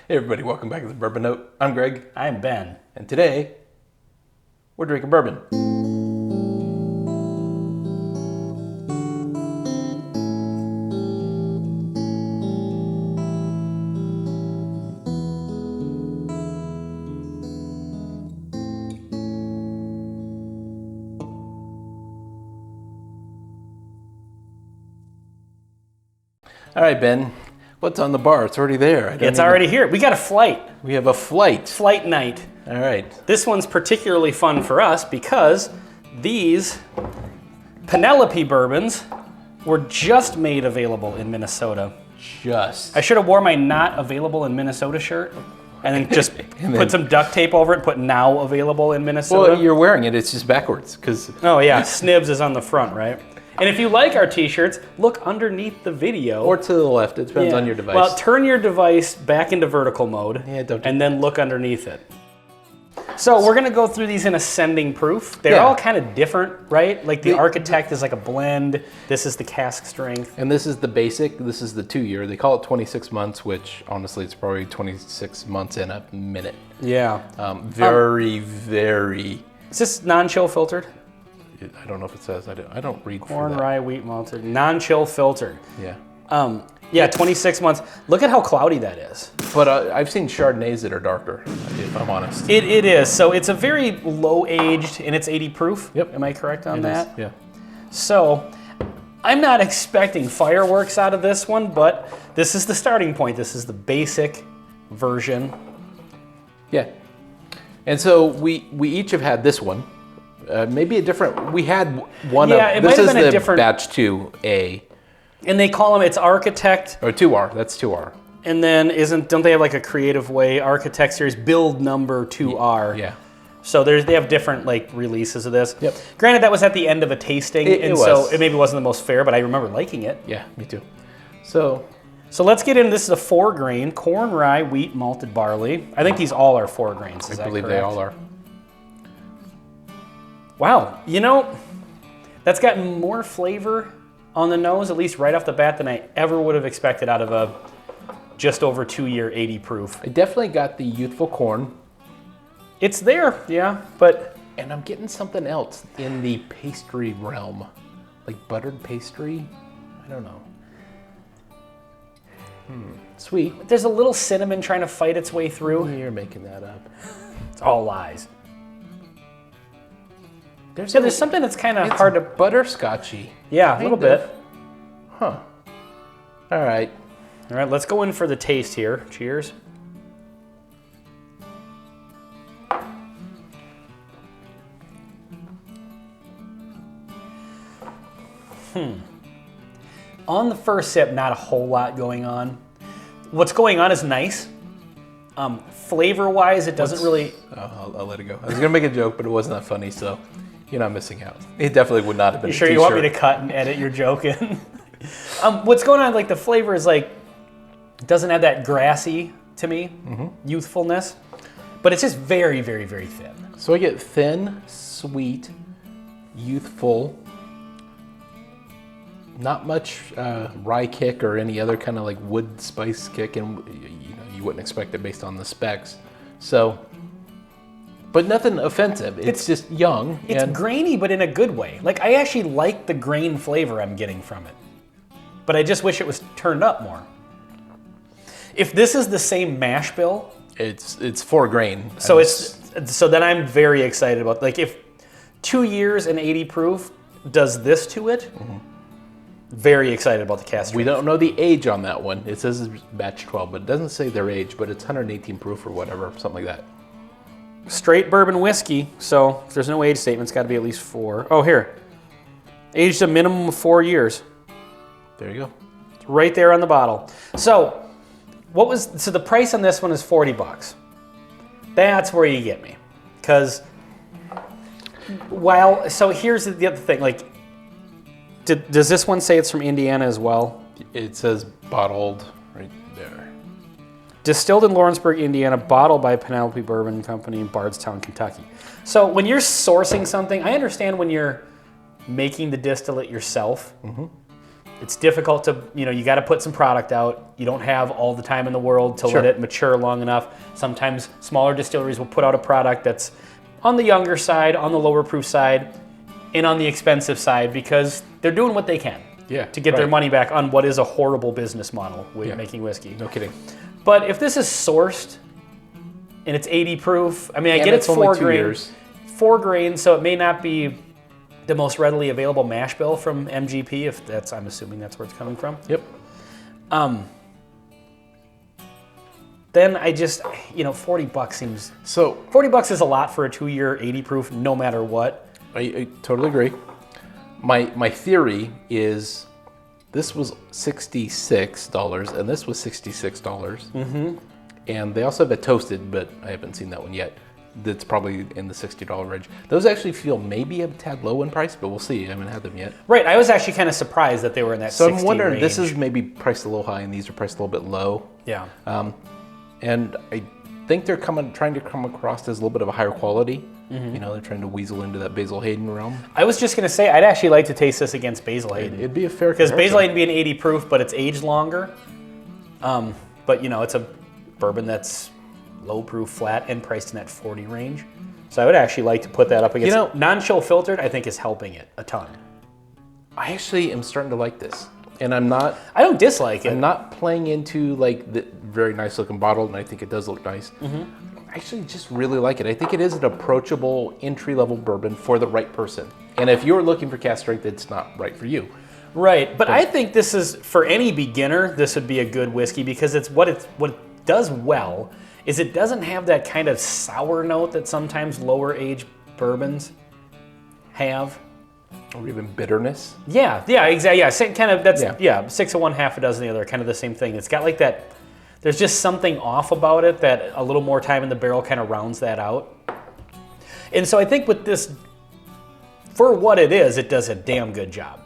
Hey everybody, welcome back to the Bourbon Note. I'm Greg. I'm Ben. And today, we're drinking bourbon. All right, Ben, what's on the bar? It's already there. It's already here. We got a flight. We have a flight. Flight night. All right. This one's particularly fun for us because these Penelope Bourbons were just made available in Minnesota. Just. I should have worn my not available in Minnesota shirt and then just put some duct tape over it and put now available in Minnesota. Well, you're wearing it. It's just backwards because. Oh yeah, Snibs is on the front, right? And if you like our t-shirts, look underneath the video. Or to the left. It depends on your device. Well, turn your device back into vertical mode and then look underneath it. So we're gonna go through these in ascending proof. They're all kind of different, right? Like the Architect is like a blend. This is the cask strength. And this is the basic. This is the 2-year. They call it 26 months, which honestly it's probably 26 months in a minute. Yeah. Very. Is this non-chill filtered? I don't know if it says. I don't read Corn, for that. rye, wheat malted, non-chill filtered. Yeah. Yeah, 26 months. Look at how cloudy that is. But I've seen Chardonnays that are darker, if I'm honest. It is. So it's a very low aged, and it's 80 proof. Yep. Am I correct on that? Yeah. So I'm not expecting fireworks out of this one, but this is the starting point. This is the basic version. Yeah. And so we each have had this one. Maybe a different. We had one of. It This might have is been a the different batch 2A. And they call them, it's Architect. Or 2R. That's 2R. And then don't they have like a creative way? Architect series build number 2R. Yeah. So they have different like releases of this. Yep. Granted, that was at the end of a tasting, so it maybe wasn't the most fair, but I remember liking it. Yeah, me too. So let's get in. This is a 4-grain corn, rye, wheat, malted barley. I think these all are 4 grains. Is that believe correct? they all are. Wow, you know, that's gotten more flavor on the nose, at least right off the bat, than I ever would have expected out of a just over 2-year 80 proof. I definitely got the youthful corn. It's there, yeah, but... And I'm getting something else in the pastry realm. Like buttered pastry? I don't know. Sweet. There's a little cinnamon trying to fight its way through. You're making that up. It's all lies. There's something that's kind of hard to... Butterscotchy. Yeah, a little bit. Huh. All right. All right, let's go in for the taste here. Cheers. On the first sip, not a whole lot going on. What's going on is nice. Flavor-wise, it doesn't really... I'll let it go. I was going to make a joke, but it wasn't that funny, so you're not missing out. It definitely would not have been You sure you want me to cut and edit your joke in? What's going on, like the flavor is like, it doesn't have that grassy, to me, youthfulness, but it's just very, very, very thin. So I get thin, sweet, youthful, not much rye kick or any other kind of like wood spice kick, and you wouldn't expect it based on the specs. So, but nothing offensive. It's just young. It's grainy, but in a good way. Like I actually like the grain flavor I'm getting from it, but I just wish it was turned up more. If this is the same mash bill, it's 4 grain. So so then I'm very excited about, like, if 2 years and 80 proof does this to it. Very excited about the cask strength. We don't know the age on that one. It says it's batch 12, but it doesn't say their age, but it's 118 proof or whatever, something like that. Straight bourbon whiskey, so if there's no age statement, it's got to be at least 4. Oh, here. Aged a minimum of 4 years. There you go. It's right there on the bottle. So, so the price on this one is $40. That's where you get me. Because, so here's the other thing, like, does this one say it's from Indiana as well? It says bottled right there. Distilled in Lawrenceburg, Indiana, bottled by Penelope Bourbon Company in Bardstown, Kentucky. So when you're sourcing something, I understand when you're making the distillate yourself, It's difficult to, you got to put some product out. You don't have all the time in the world to let it mature long enough. Sometimes smaller distilleries will put out a product that's on the younger side, on the lower proof side, and on the expensive side because they're doing what they can to get their money back on what is a horrible business model with making whiskey. No kidding. But if this is sourced and it's 80 proof, I mean, I get it's 4 grains. 4 grains, so it may not be the most readily available mash bill from MGP, if that's, I'm assuming that's where it's coming from. Yep. Then I just, $40 seems... So $40 is a lot for a 2-year 80 proof, no matter what. I totally agree. My theory is this was $66 and this was $66. Mm-hmm. And they also have it toasted, but I haven't seen that one yet. That's probably in the $60 range. Those actually feel maybe a tad low in price, but we'll see. I haven't had them yet. Right, I was actually kind of surprised that they were in that 60 range. So I'm wondering, this is maybe priced a little high and these are priced a little bit low. Yeah. And I think they're trying to come across as a little bit of a higher quality. Mm-hmm. They're trying to weasel into that Basil Hayden realm. I was just going to say, I'd actually like to taste this against Basil Hayden. It'd be a fair comparison. Because Basil Hayden would be an 80 proof, but it's aged longer. But, it's a bourbon that's low proof, flat, and priced in that 40 range. So I would actually like to put that up against... non-chill filtered, I think, is helping it a ton. I actually am starting to like this. And I'm not... I don't dislike it. I'm not playing into, the very nice looking bottle, and I think it does look nice. Mm-hmm. I actually just really like it. I think it is an approachable entry-level bourbon for the right person. And if you're looking for cask strength, it's not right for you. Right, but I think this is, for any beginner, this would be a good whiskey because it's what it does well is it doesn't have that kind of sour note that sometimes lower age bourbons have. Or even bitterness. Yeah, exactly. Yeah, kind of. That's 6 of one, half a dozen the other. Kind of the same thing. It's got like that. There's just something off about it that a little more time in the barrel kind of rounds that out. And so I think with this, for what it is, it does a damn good job.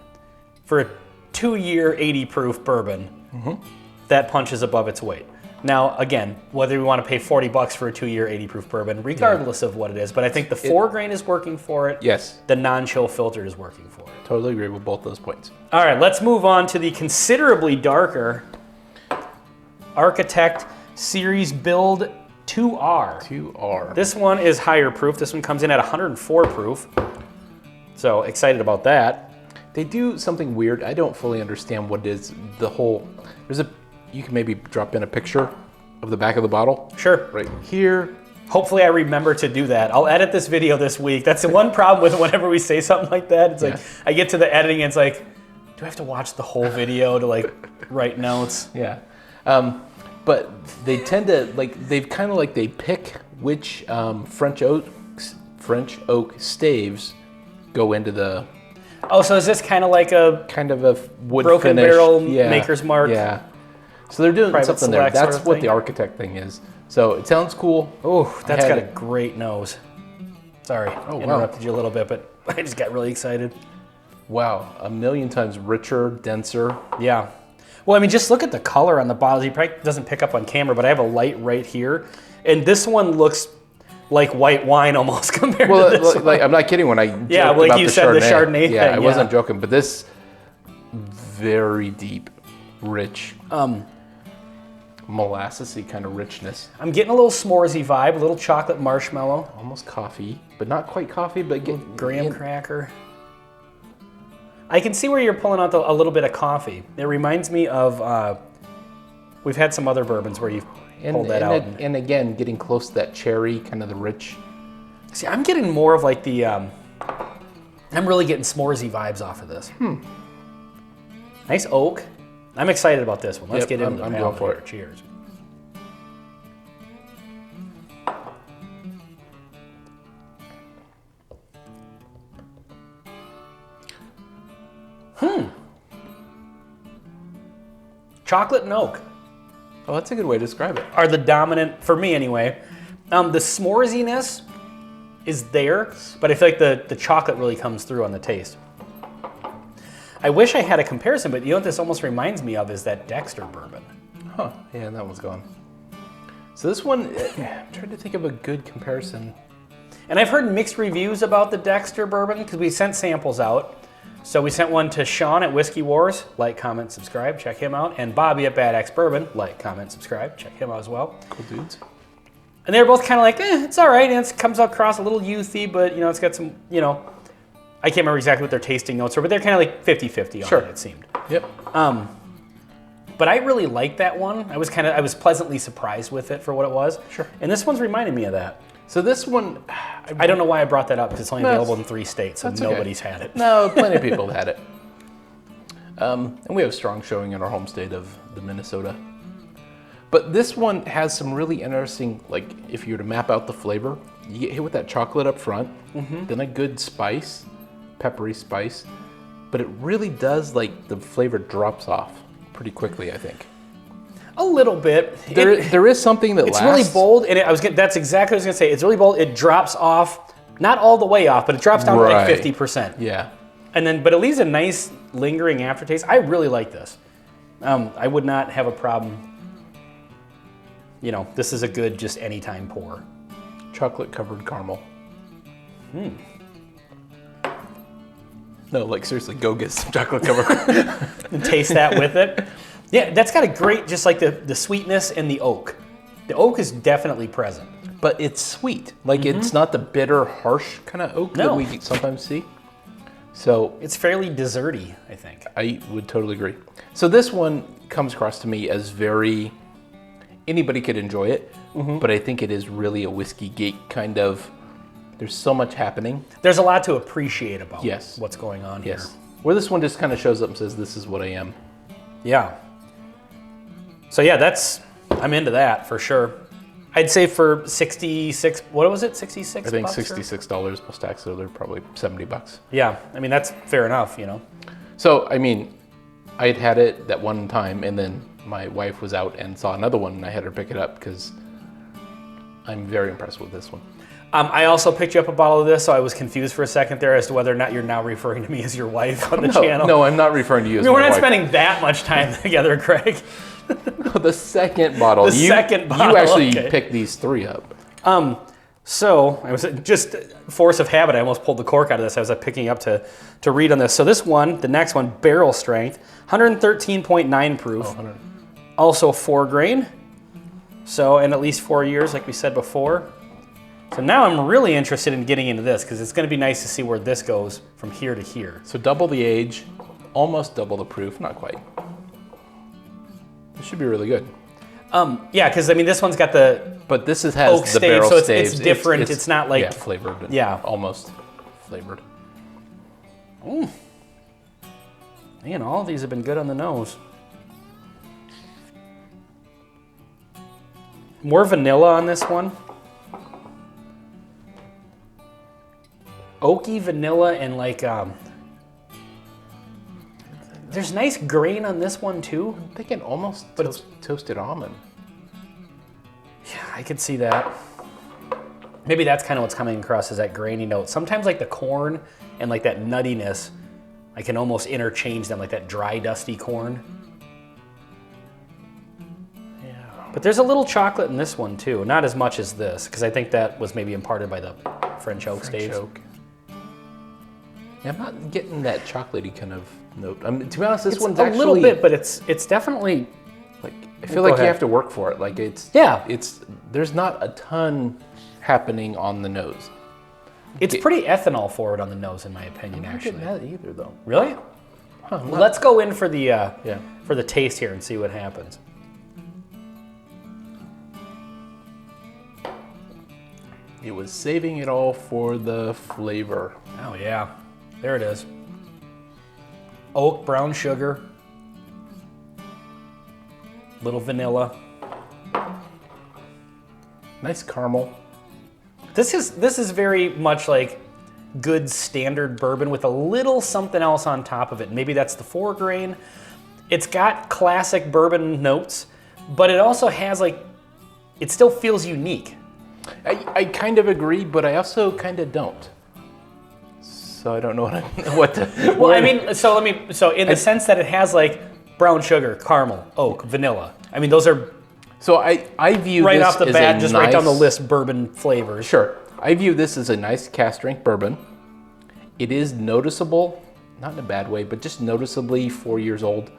For a 2-year 80 proof bourbon, that punches above its weight. Now, again, whether we want to pay $40 for a 2-year 80 proof bourbon, regardless of what it is, but I think the 4 grain is working for it. Yes. The non-chill filtered is working for it. Totally agree with both those points. All right, let's move on to the considerably darker Architect Series Build 2R. 2R. This one is higher proof. This one comes in at 104 proof. So excited about that. They do something weird. I don't fully understand what it is. You can maybe drop in a picture of the back of the bottle. Sure. Right here. Hopefully I remember to do that. I'll edit this video this week. That's the one problem with whenever we say something like that. It's like, I get to the editing and it's like, do I have to watch the whole video to write notes? Yeah. But they tend to, they pick which French oak staves go into the... Oh, so is this kind of like a... Kind of a wood broken finish. Barrel Maker's Mark? Yeah. So they're doing something there. That's sort of what the Architect thing is. So it sounds cool. Oh, that's got a great nose. Sorry, interrupted you a little bit, but I just got really excited. Wow, 1,000,000 times richer, denser. Yeah. Well, I mean, just look at the color on the bottles. He probably doesn't pick up on camera, but I have a light right here. And this one looks like white wine almost compared to this one. I'm not kidding when I joked about you said the Chardonnay thing. Yeah, I wasn't joking, but this very deep, rich, molassesy kind of richness. I'm getting a little s'moresy vibe, a little chocolate marshmallow. Almost coffee, but not quite coffee, but graham cracker. I can see where you're pulling out a little bit of coffee. It reminds me of, we've had some other bourbons where you've pulled that out. And again, getting close to that cherry, kind of the rich. See, I'm getting more of like the, I'm really getting s'moresy vibes off of this. Nice oak. I'm excited about this one. Let's get into the going for it. Cheers. Chocolate and oak. Oh, that's a good way to describe it. Are the dominant, for me anyway. The s'moresiness is there, but I feel like the chocolate really comes through on the taste. I wish I had a comparison, but you know what this almost reminds me of is that Dexter bourbon. Huh, yeah, that one's gone. So this one, I'm trying to think of a good comparison. And I've heard mixed reviews about the Dexter bourbon because we sent samples out. So we sent one to Sean at Whiskey Wars. Like, comment, subscribe. Check him out. And Bobby at Bad Axe Bourbon. Like, comment, subscribe. Check him out as well. Cool dudes. And they were both kind of like, it's all right. And it comes across a little youthy, but, it's got some, I can't remember exactly what their tasting notes were, but they're kind of like 50-50 on it, it seemed. Yep. But I really liked that one. I was pleasantly surprised with it for what it was. Sure. And this one's reminding me of that. So this one, I don't know why I brought that up because it's only available in 3 states, so nobody's had it. No, plenty of people have had it. And we have a strong showing in our home state of the Minnesota. But this one has some really interesting, like if you were to map out the flavor, you get hit with that chocolate up front, then a good spice, peppery spice, but it really does, like the flavor drops off pretty quickly, I think. A little bit. There is something that it's lasts. Really bold, and that's exactly what I was gonna say. It's really bold. It drops off, not all the way off, but it drops down to like 50%. Yeah. And then, but it leaves a nice lingering aftertaste. I really like this. I would not have a problem. This is a good just anytime pour. Chocolate covered caramel. No, like seriously, go get some chocolate covered and taste that with it. Yeah, that's got a great, just like the sweetness and the oak. The oak is definitely present. But it's sweet. Like it's not the bitter, harsh kind of oak that we sometimes see. So it's fairly desserty, I think. I would totally agree. So this one comes across to me as very, anybody could enjoy it, but I think it is really a whiskey geek kind of, there's so much happening. There's a lot to appreciate about yes. what's going on here. Where this one just kind of shows up and says, this is what I am. Yeah. So yeah, I'm into that for sure. I'd say for 66, what was it, 66 I think bucks, $66 plus tax, so they're probably $70. Yeah, I mean, that's fair enough, So, I mean, I had it that one time, and then my wife was out and saw another one, and I had her pick it up because I'm very impressed with this one. I also picked you up a bottle of this, so I was confused for a second there as to whether or not you're now referring to me as your wife on the channel. No, I'm not referring to you as my wife. We're not spending that much time together, Craig. No, the second bottle. Second bottle. You actually picked these 3 up. So I was just force of habit. I almost pulled the cork out of this. I was picking up to read on this. So this one, the next one, barrel strength, 113.9 proof. Also 4 grain. So, and at least 4 years, like we said before. So now I'm really interested in getting into this because it's going to be nice to see where this goes from here to here. So double the age, almost double the proof, not quite. This should be really good. Yeah, because I mean this one's got the but this has oak the stave, barrel so staves. It's different. It's not like flavored. Yeah, almost flavored. Man, all of these have been good on the nose. More vanilla on this one. Oaky vanilla and like there's nice grain on this one too. I'm thinking almost toasted almond. Yeah, I could see that. Maybe that's kind of what's coming across is that grainy note. Sometimes like the corn and like that nuttiness, I can almost interchange them, like that dry, dusty corn. Yeah. But there's a little chocolate in this one too. Not as much as this, because I think that was maybe imparted by the French oak staves. Yeah, I'm not getting that chocolatey kind of note. To be honest, this it's one's a actually little bit, but it's definitely like I feel like you have to work for it. Like there's not a ton happening on the nose. It's pretty ethanol forward on the nose, in my opinion. I'm not getting that either, though. Really? Huh, well, let's go in for the for the taste here and see what happens. It was saving it all for the flavor. Oh yeah, there it is. Oak, brown sugar, little vanilla. Nice caramel. This is very much like good standard bourbon with a little something else on top of it. Maybe that's the 4 grain. It's got classic bourbon notes, but it also has like, it still feels unique. I kind of agree, but I also kind of don't. So I don't know what to. Well, I mean, so in the sense that it has like brown sugar, caramel, oak, vanilla. I mean, those are. So I view right this off the as bat, a just nice, write down the list bourbon flavors. Sure. I view this as a nice cask strength bourbon. It is noticeable not in a bad way, but just noticeably 4 years old.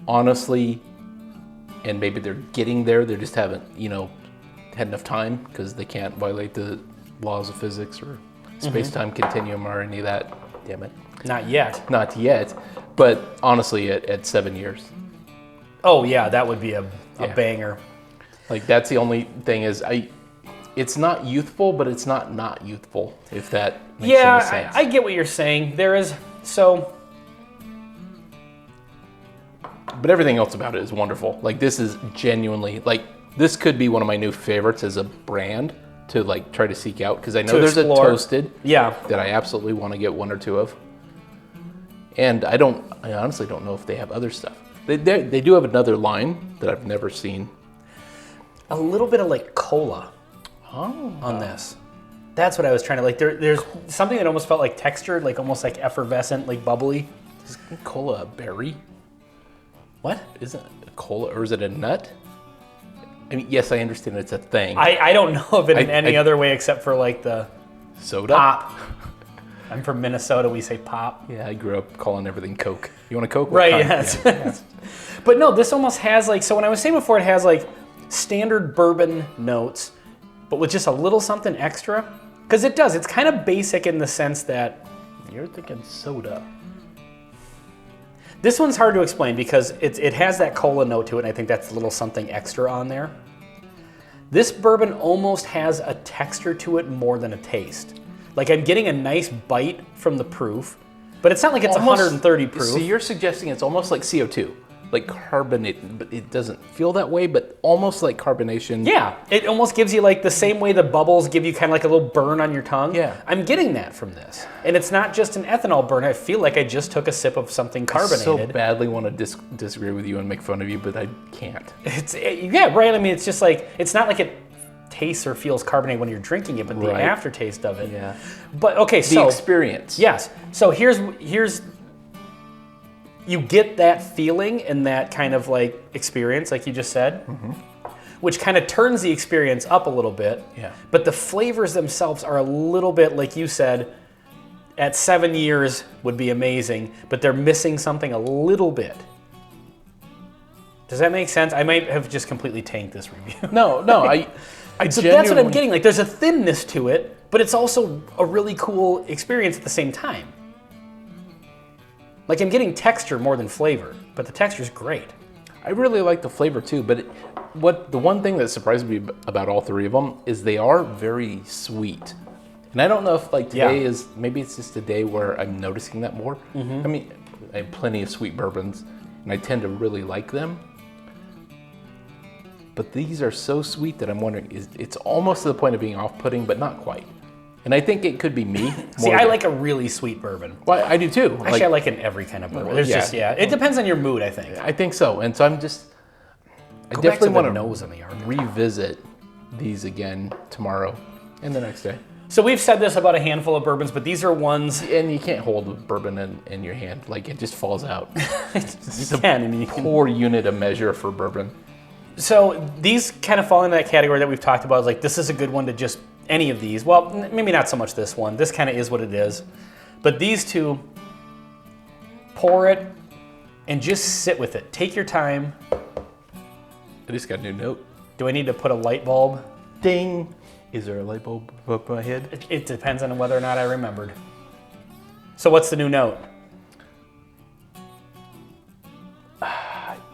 Honestly, and maybe they're getting there, they just haven't, had enough time because they can't violate the laws of physics or space-time continuum or any of that. Damn it. Not yet. Not yet. But honestly, at 7 years. Oh yeah, that would be a banger. Like that's the only thing is it's not youthful, but it's not youthful, if that makes any sense. I get what you're saying. There is so. But everything else about it is wonderful. Like this is genuinely this could be one of my new favorites as a brand to try to seek out because I know there's a toasted that I absolutely want to get one or two of. And I honestly don't know if they have other stuff. They do have another line that I've never seen. A little bit of cola on this. That's what I was trying to there's something that almost felt like textured, almost like effervescent, bubbly. Is cola a berry? What? Isn't it a cola or is it a nut? I mean, yes, I understand it's a thing. I don't know of it in any other way except for the soda? Pop. I'm from Minnesota, we say pop. Yeah, I grew up calling everything Coke. You want a Coke? Right, yes. Yeah. But no, this almost has so when I was saying before, it has standard bourbon notes, but with just a little something extra. Because it does, it's kind of basic in the sense that... You're thinking soda. This one's hard to explain because it has that cola note to it, and I think that's a little something extra on there. This bourbon almost has a texture to it more than a taste. I'm getting a nice bite from the proof, but it's not like it's almost 130 proof. So you're suggesting it's almost like CO2, carbonated, but it doesn't feel that way, but almost like carbonation. Yeah, it almost gives you the same way the bubbles give you kind of a little burn on your tongue. Yeah. I'm getting that from this. And it's not just an ethanol burn. I feel like I just took a sip of something carbonated. I so badly want to disagree with you and make fun of you, but I can't. Yeah, right. I mean, it's just it's not like it tastes or feels carbonated when you're drinking it, but the aftertaste of it. Yeah. But okay, so the experience. Yes. So here's you get that feeling and that kind of experience, like you just said, which kind of turns the experience up a little bit. Yeah. But the flavors themselves are a little bit, like you said, at 7 years would be amazing, but they're missing something a little bit. Does that make sense? I might have just completely tanked this review. No, So that's what I'm getting. There's a thinness to it, but it's also a really cool experience at the same time. I'm getting texture more than flavor, but the texture's great. I really like the flavor too, but the one thing that surprised me about all three of them is they are very sweet. And I don't know if today is, maybe it's just a day where I'm noticing that more. I mean, I have plenty of sweet bourbons, and I tend to really like them. But these are so sweet that I'm wondering, it's almost to the point of being off-putting, but not quite. And I think it could be me. See, I like a really sweet bourbon. Well, I do too. Actually, I like in every kind of bourbon. There's it depends on your mood, I think. I think so. And so I definitely want to revisit these again tomorrow and the next day. So we've said this about a handful of bourbons, but these are ones... And you can't hold a bourbon in your hand. It just falls out. It's a poor unit of measure for bourbon. So these kind of fall into that category that we've talked about. This is a good one to just... Any of these. Well, maybe not so much this one. This kind of is what it is. But these two, pour it and just sit with it. Take your time. I just got a new note. Do I need to put a light bulb? Ding. Is there a light bulb above my head? It depends on whether or not I remembered. So what's the new note?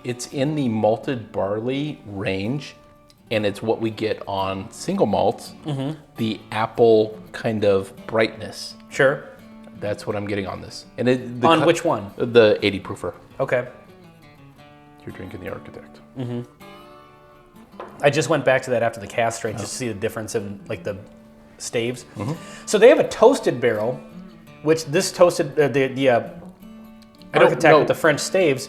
It's in the malted barley range. And it's what we get on single malts, the apple kind of brightness. Sure. That's what I'm getting on this. And on which one? The 80 proofer. Okay. You're drinking the Architect. I just went back to that after the cast strength just to see the difference in the staves. So they have a toasted barrel, which this toasted, the Architect with the French staves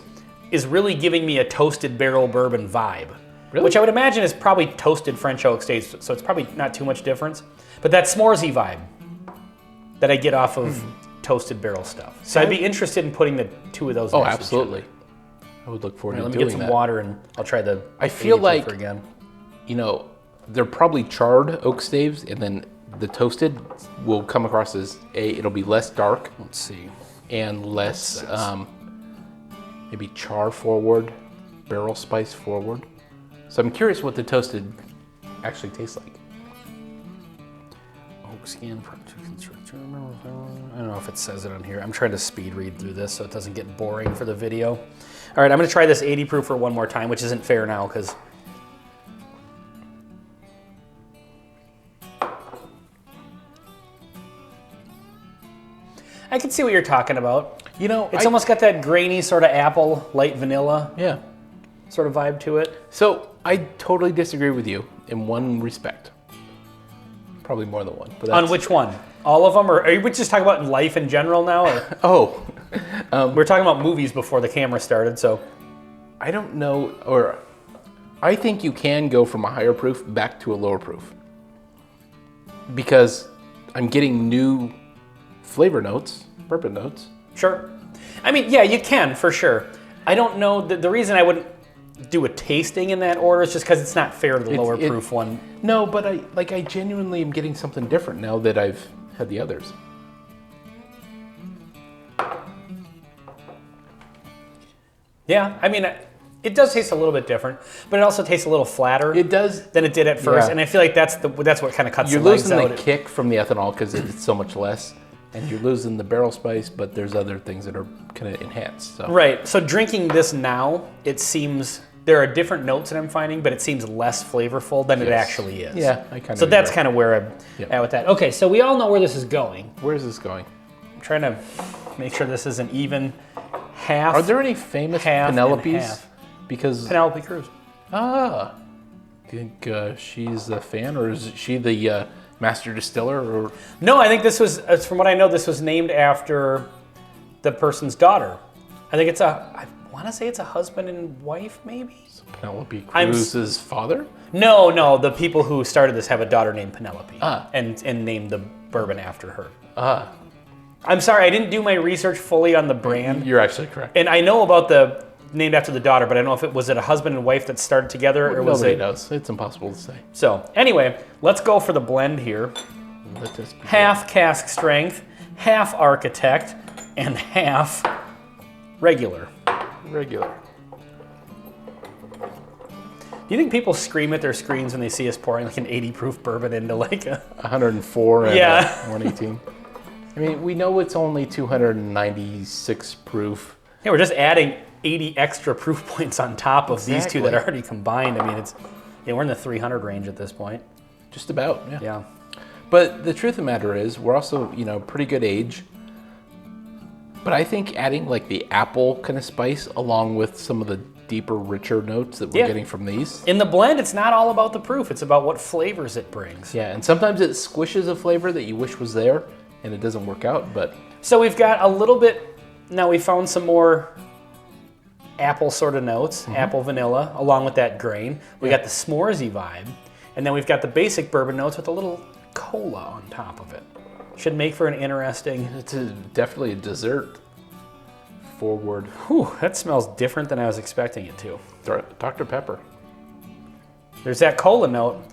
is really giving me a toasted barrel bourbon vibe. Really? Which I would imagine is probably toasted French oak staves, so it's probably not too much difference. But that s'moresy vibe that I get off of toasted barrel stuff. So I'd be interested in putting the two of those next to each other. Absolutely. I would look forward to doing that. Let me get some water and I'll try the I feel like, again. They're probably charred oak staves, and then the toasted will come across as it'll be less dark. Let's see. And less maybe char forward, barrel spice forward. So I'm curious what the toasted actually tastes like. Oak skin. I don't know if it says it on here. I'm trying to speed read through this so it doesn't get boring for the video. All right, I'm gonna try this 80 proof for one more time, which isn't fair now because I can see what you're talking about. You know, it's almost got that grainy sort of apple, light vanilla sort of vibe to it. So I totally disagree with you in one respect. Probably more than one. But on which one? All of them? Or are you just talking about life in general now? Or? We were talking about movies before the camera started, so. I don't know, or I think you can go from a higher proof back to a lower proof. Because I'm getting new flavor notes, bourbon notes. Sure. I mean, yeah, you can, for sure. I don't know, the reason I wouldn't do a tasting in that order is just because it's not fair to the lower proof one. No, but I genuinely am getting something different now that I've had the others. Yeah, I mean, it does taste a little bit different, but it also tastes a little flatter. It does than it did at first, and I feel like that's what kind of cuts the legs out. You're losing the kick from the ethanol because it's so much less, and you're losing the barrel spice, but there's other things that are kind of enhanced. So. Right. So drinking this now, it seems there are different notes that I'm finding, but it seems less flavorful than it actually is. Yeah, I kind of. So that's kind of where I'm at with that. Okay, so we all know where this is going. Where is this going? I'm trying to make sure this is an even half. Are there any famous Penelopes? Because Penelope Cruz. Do you think she's a fan, or is she the master distiller? Or no, I think this was, from what I know, this was named after the person's daughter. I think I want to say it's a husband and wife, maybe. So Penelope Cruz's father? No, the people who started this have a daughter named Penelope, and named the bourbon after her. I'm sorry, I didn't do my research fully on the brand. You're actually correct. And I know about the named after the daughter, but I don't know if it was a husband and wife that started together, or was it? Nobody knows. It's impossible to say. So anyway, let's go for the blend here. Half cask strength, half architect, and half regular. Regular. Do you think people scream at their screens when they see us pouring like an 80 proof bourbon into like a 104 and 118? I mean, we know it's only 296 proof. Yeah, we're just adding 80 extra proof points on top of these two that are already combined. I mean, we're in the 300 range at this point. Just about, yeah. Yeah. But the truth of the matter is, we're also, pretty good age. But I think adding like the apple kind of spice along with some of the deeper, richer notes that we're getting from these. In the blend, it's not all about the proof. It's about what flavors it brings. Yeah, and sometimes it squishes a flavor that you wish was there, and it doesn't work out, but. So we've got a little bit, now we found some more apple sort of notes, apple vanilla, along with that grain. We got the s'moresy vibe, and then we've got the basic bourbon notes with a little cola on top of it. Should make for an interesting... It's definitely a dessert forward. Whew, that smells different than I was expecting it to. Dr. Pepper. There's that cola note.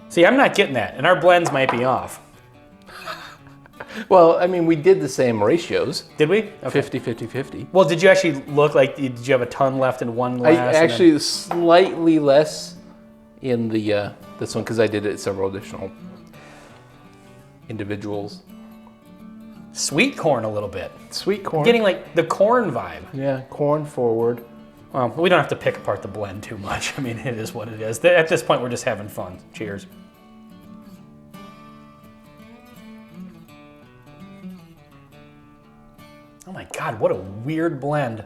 See, I'm not getting that, and our blends might be off. Well, I mean, we did the same ratios. Did we? Okay. 50, 50, 50. Well, did you actually look like, did you have a ton left in one glass? I actually slightly less in the this one because I did it several additional individuals. Sweet corn a little bit. Sweet corn. Getting like the corn vibe. Yeah, corn forward. Well, we don't have to pick apart the blend too much. I mean, it is what it is. At this point, we're just having fun. Cheers. Oh my God, what a weird blend.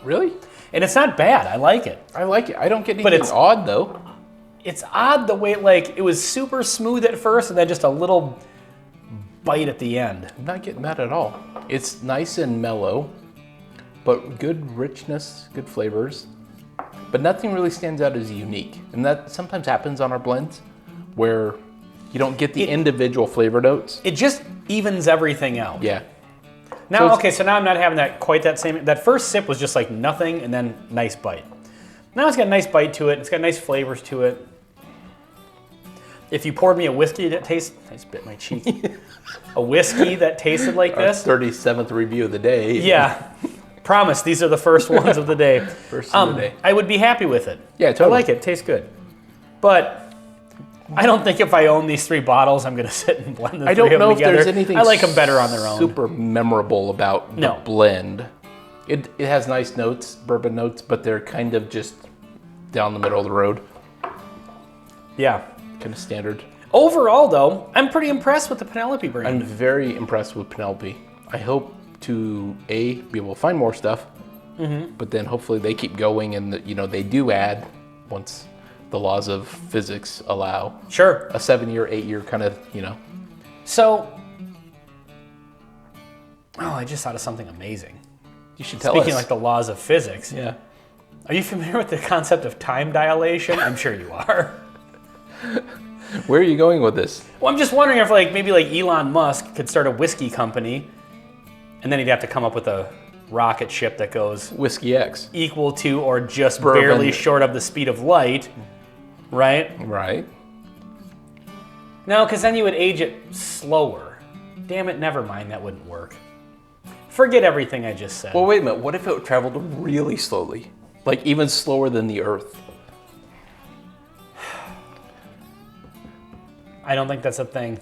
Really? And it's not bad. I like it. I like it. I don't get anything odd though. It's odd the way it was super smooth at first and then just a little bite at the end. I'm not getting that at all. It's nice and mellow, but good richness, good flavors. But nothing really stands out as unique. And that sometimes happens on our blends where you don't get the individual flavor notes. It just evens everything out. Yeah. Now, so now I'm not having that same, that first sip was just like nothing and then nice bite. Now it's got a nice bite to it. It's got nice flavors to it. If you poured me a whiskey that tastes, I just bit my cheek. A whiskey that tasted like this. 37th review of the day. Yeah. Promise, these are the first ones of the day. First of the day. I would be happy with it. Yeah, totally. I like it. It tastes good. But I don't think if I own these 3 bottles, I'm going to sit and blend the 3 of them together. I don't know if there's anything I like them better on their own. super memorable about the blend. It has nice notes, bourbon notes, but they're kind of just down the middle of the road. Yeah. Kind of standard. Overall, though, I'm pretty impressed with the Penelope brand. I'm very impressed with Penelope. I hope to, be able to find more stuff, but then hopefully they keep going and, they do add, once the laws of physics allow, sure, a 7-year, 8-year kind of, So, I just thought of something amazing. You should tell us. Speaking like the laws of physics. Yeah. Are you familiar with the concept of time dilation? I'm sure you are. Where are you going with this? Well, I'm just wondering if maybe Elon Musk could start a whiskey company, and then he'd have to come up with a rocket ship that goes Whiskey X. equal to or just Bourbon. barely short of the speed of light, right? Right. No, because then you would age it slower. Damn it, never mind, that wouldn't work. Forget everything I just said. Well, wait a minute. What if it traveled really slowly? Like even slower than the Earth? I don't think that's a thing.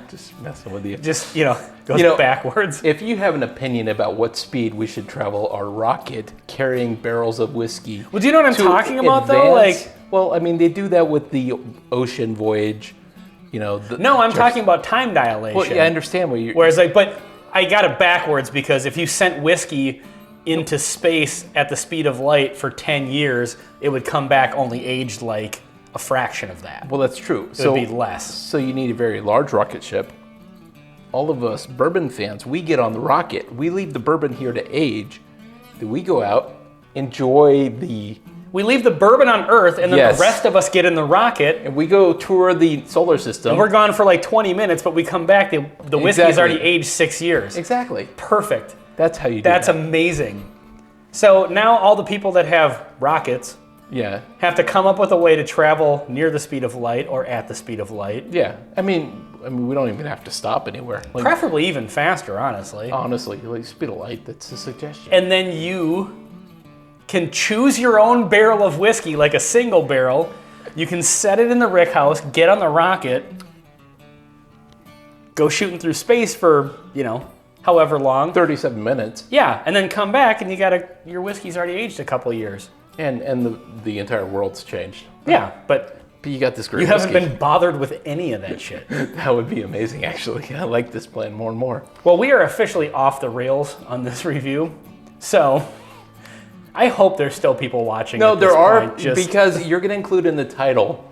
Just messing with you. Just, goes backwards. If you have an opinion about what speed we should travel our rocket carrying barrels of whiskey. Well, do you know what I'm talking about, though? Well, I mean, they do that with the ocean voyage, No, I'm talking about time dilation. Well, yeah, I understand what you're... Whereas, but I got it backwards because if you sent whiskey into space at the speed of light for 10 years, it would come back only aged like a fraction of that. Well, that's true. It would be less. So you need a very large rocket ship. All of us bourbon fans, we get on the rocket. We leave the bourbon here to age. Then we go out, enjoy the... We leave the bourbon on Earth, and then the rest of us get in the rocket. And we go tour the solar system. And we're gone for 20 minutes, but we come back, the whiskey's already aged 6 years. Exactly. Perfect. That's how you do That's that. amazing. So now all the people that have rockets have to come up with a way to travel near the speed of light or at the speed of light. Yeah. I mean, we don't even have to stop anywhere. Preferably even faster, honestly. Honestly, speed of light, that's a suggestion. And then you can choose your own barrel of whiskey, like a single barrel. You can set it in the rick house, get on the rocket, go shooting through space for, however long. 37 minutes. Yeah, and then come back and your whiskey's already aged a couple years. And the entire world's changed. Yeah, but you got this great You haven't whiskey. been bothered with any of that shit. That would be amazing, actually. I like this plan more and more. Well, we are officially off the rails on this review, so I hope there's still people watching. No, there are, point, because you're going to include in the title,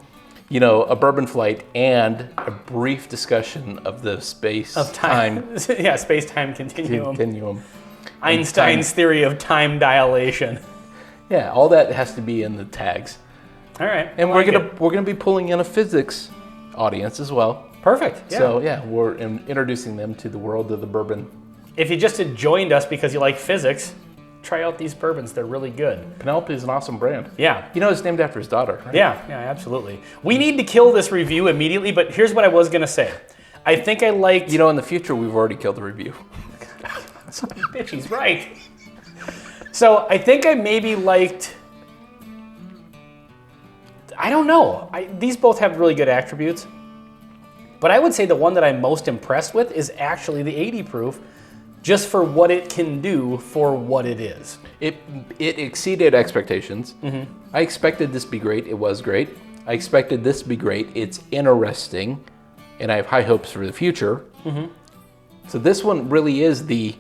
a bourbon flight and a brief discussion of the space-time. Yeah, space-time continuum. Einstein's theory of time dilation. Yeah, all that has to be in the tags. All right. And we're gonna be pulling in a physics audience as well. Perfect. Yeah. So yeah, we're introducing them to the world of the bourbon. If you just had joined us because you like physics, try out these bourbons. They're really good. Penelope is an awesome brand. Yeah. It's named after his daughter, right? Yeah, absolutely. We need to kill this review immediately, but here's what I was gonna say. I think I liked... in the future, we've already killed the review. Son of a bitch, he's right. So I think I maybe liked... I don't know. These both have really good attributes. But I would say the one that I'm most impressed with is actually the 80 proof, just for what it can do for what it is. It exceeded expectations. Mm-hmm. I expected this to be great. It was great. I expected this to be great. It's interesting. And I have high hopes for the future. Mm-hmm. So this one really is the...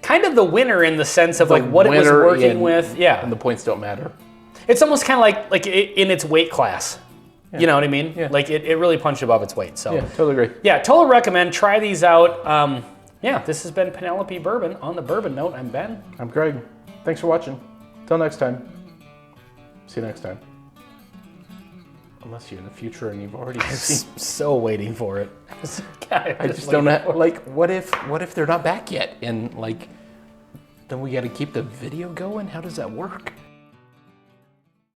kind of the winner in the sense of what it was working with. Yeah. And the points don't matter. It's almost kind of like in its weight class. Yeah. You know what I mean? Yeah. It really punched above its weight. So yeah, totally agree. Yeah, totally recommend. Try these out. This has been Penelope Bourbon. On the Bourbon Note, I'm Ben. I'm Craig. Thanks for watching. Till next time. See you next time. Unless you're in the future and you've already seen. So waiting for it. God, I just don't know. What if they're not back yet? And then we got to keep the video going? How does that work?